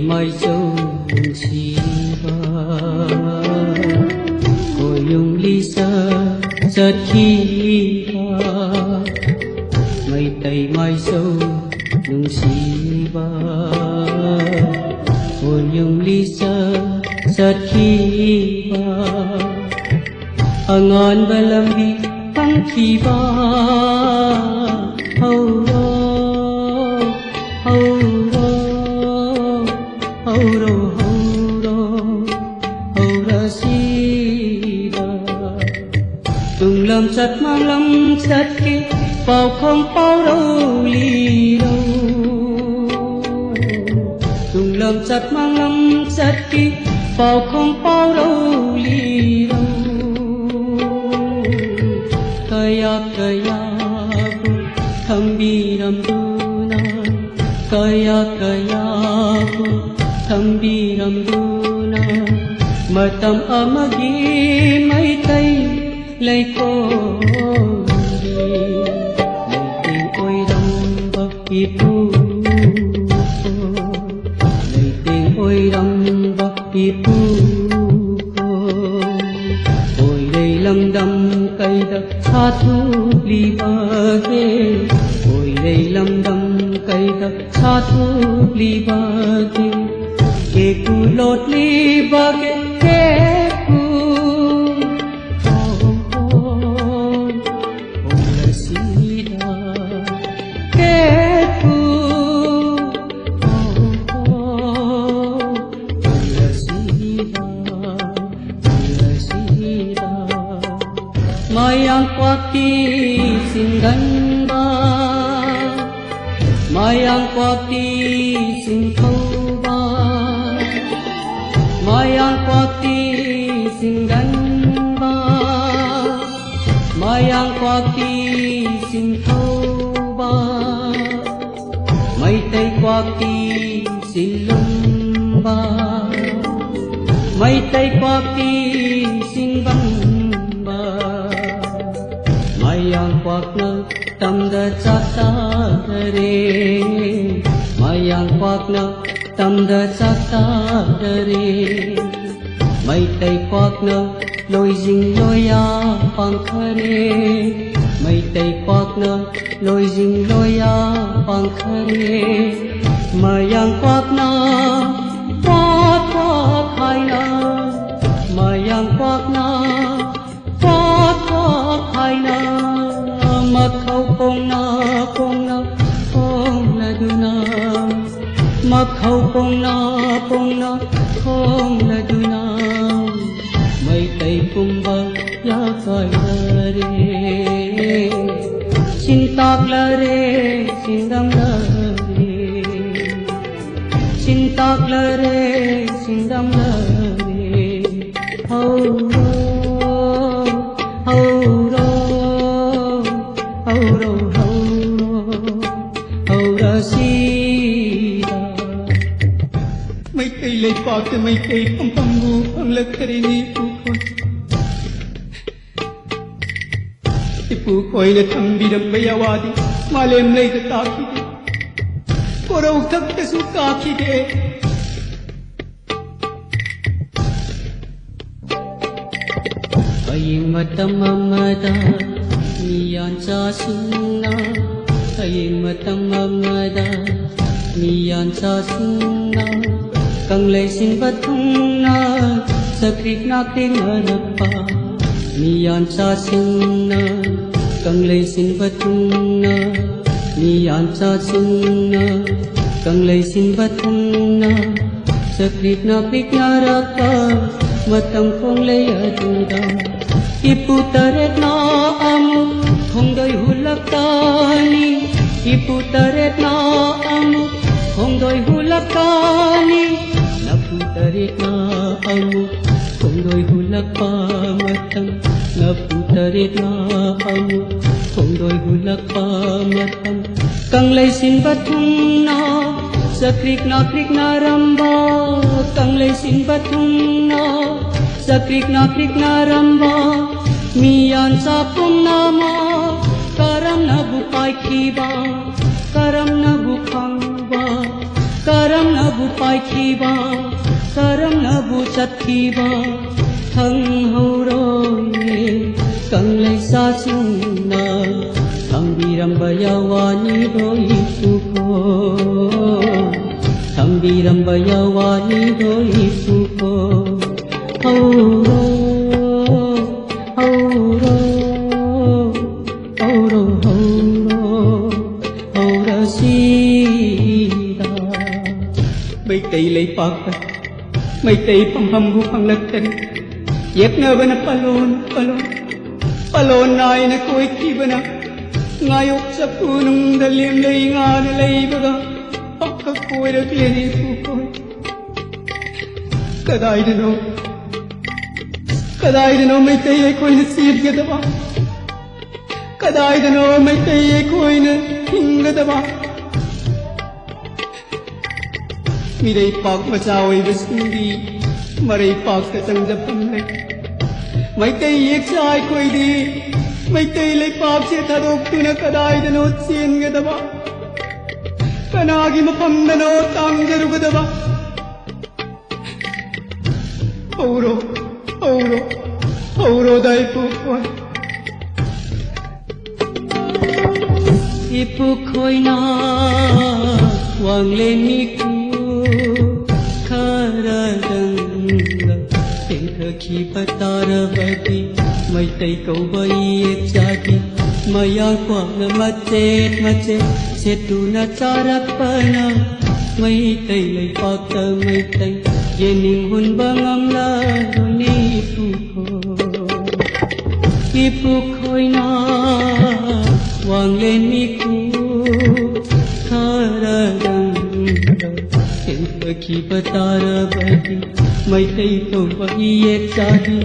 mai châu chi ba cô yung lisa rất khi ba mây tây mai châu nung chi ba cô yung lisa rất khi ba angan balambi pang khi ba từng lâm sắt mang lâm sắt kia vào không bao đâu ly đâu từng lâm sắt mang lâm sắt kia vào không bao đâu ly đâu kaya bu thầm bi đầm du na kaya bu thầm bi đầm du na mà tâm amagi mai tay lấy cô đi lấy tình ôi đâm bậc kỳ phu lấy tình ôi đâm bậc kỳ phu ôi đây lâm đâm cây đất xa thu ly bờ ghê ôi đây lâm đâm cây đất xa thu ly bờ ghê kê cu lột ly bờ ghê mayang kwati singgan ba mayang kwati sing thâu ba mayang kwati singgan ba mayang kwati sing thâu ba mai tây kwati sin lum ba mai tây kwati sin bang mayang kwakna tamda chata dare mayang kwakna tamda chata dare mai tây kwakna loi jing loya pangkhane mai tây kwakna loi jing loya pangkhane mayang kwakna kwak haina mayang kwakna haina mak khâu kong na duna mak khâu kong na duna mai tây kumba ya kai re cintak la re sindam la re cintak la re sindam la re mấy cây lấy bỏ từ mấy cây phong phong ngu phong lực kari ni pu khoi ipu khoi le thang bi dam baya wadi malem lei ta ki de korau thak te su ka ki de aying matam amada niyan cha sunna aying matam amada niyan cha sunna kang lay sin batung na sakrit na tinanapa niyan cha sunna kang lay sin batung na niyan cha sunna kang lay sin batung na sakrit na pignaraka matang kong lay aduda iputaret na amu hongday hulakani iputaret na amu hongday hulakani naputaret na amu Khongdoi hulak pamatang Naputarit na amo Khongdoi hulak pamatang Kang lay sin batung na Sa krik na ramba Kang lay sin batung na Sa krik na ramba Miyan sa pong nama Karam na bupay kiba Karam na bukang ba Karam na bupay kiba Karam na buchat kiba Thang hauroy Kang lay sa suna Thang biram bayawani doi suko Thang biram bayawani doi suko Hauro Hauro Hauro Hauro Hauro sida May tay lay pakat May tay panghambu panglagtan Yak na ba na palon Palon na ay na ko'y kiba na Ngayok sa punong dalim lay nga nalay baga Pagkako'y naglini pukoy Kaday na no may tay ay ko'y nasib ka daba Kaday na no may tay ay ko'y na hinga daba Miray pag masaway basundi Maray pag katang zapamlay May tayak sa ay ko'y di May taylay pag siya tarog Tinakaday na no't siyan nga daba Kanagi mapam na no't ang garo ka daba Hauro dahil pukoy Ipukoy na Wang leniku Karadangga Tengka kipatarabati May tay kau bayek jadi Maya kwa na macet Setu na carak pana May tay lay pakta may tay Yening hun bangam laro ni Ipukoy na Wang leniku Karadangga Tengka kipatarabati May tay kau bayek jadi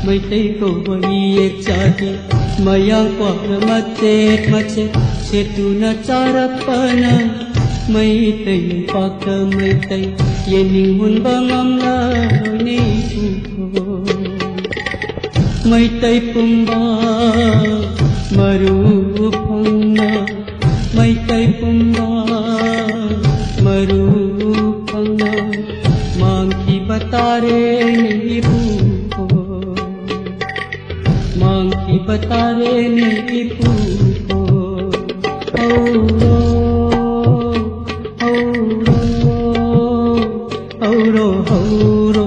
May tay kau bayek jadi Mayang kwa na macet Setu na carak pana May tay pakta may tay Yening hun bangam laro ni May tay pumba marupang na May tay pumba marupang na Mangkibatare ni ipuko Mangkibatare ni ipuko Hauro Hauro Hauro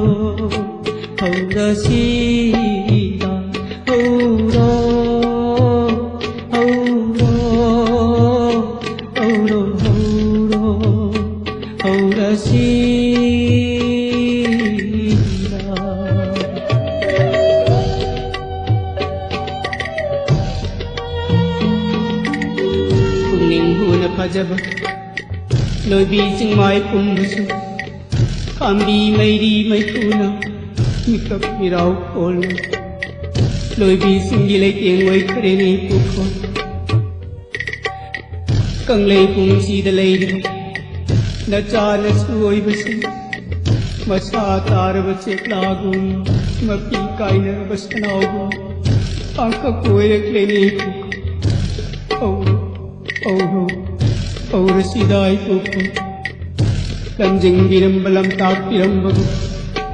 Hauro sida Hauro Hauro Hauro Hauro sida Kuning huna pajaba Loy bising may pumbuso Kambi may di may tuna Mikap miraw kolo Loy bising gilay tiyang way karini puko Kang lay kung si dalay di Na chana suoy basi Masatar basi klagong Mapikay na bas kanawgo Ang kakoy naglini puko Auro siday puko Lanjing binambalam tak pirambago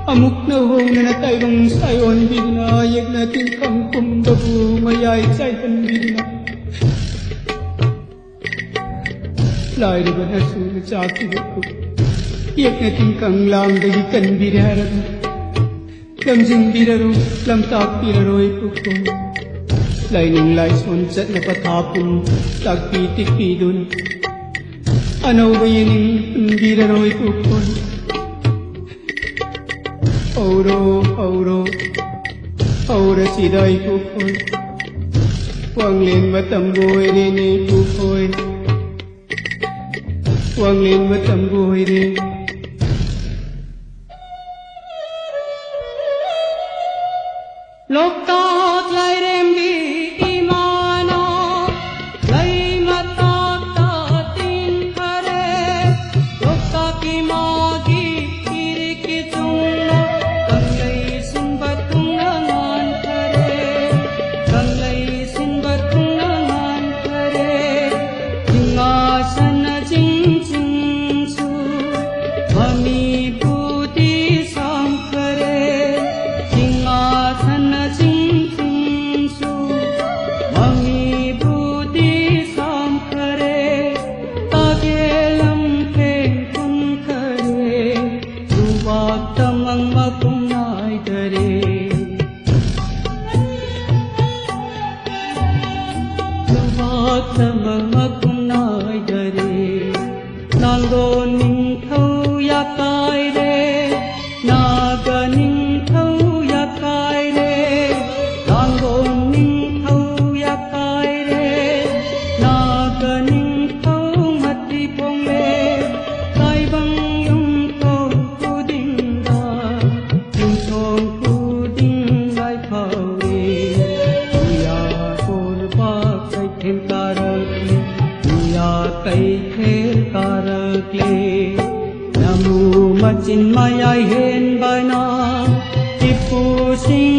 Amuk na hong na nataybang sayon Bidunayag natin kangkum babu Mayay saytan biduna Lai na ba na sunod sa akin ako Iyak natin kang lang dagikan birarag Lanjing biraro Lam tak piraroy puko Lai nung lai sunsat na patapong Tagpitik pidun Ano ba yan yung biraroy puko Aura siday pukoy Wang len matamboy rin pukoy Wang len matamboy rin Loktak lai rem di imana lai matak ta tin khare Loktak ki magi kiri ki chungna kang lai sin batung ngan khare kang lai sin batung ngan khare jinga sana jing jing su mami puti sam khare jinga sana jing jing su mami puti sam khare ta ge lam khen kun khare tu bak tamang ma kum nai dare tu bak tamang ma kum nai dare nangdo ning thau ya kai re naga ning thau ya kai re nangdo ning thau ya kai re naga ning thau mati phong le kai bang yung thau ku ding da yung thong ku ding lai phao re ya kol pa kai thêm karak ya kai kher karak le namu machin mayai hen bana tipu sing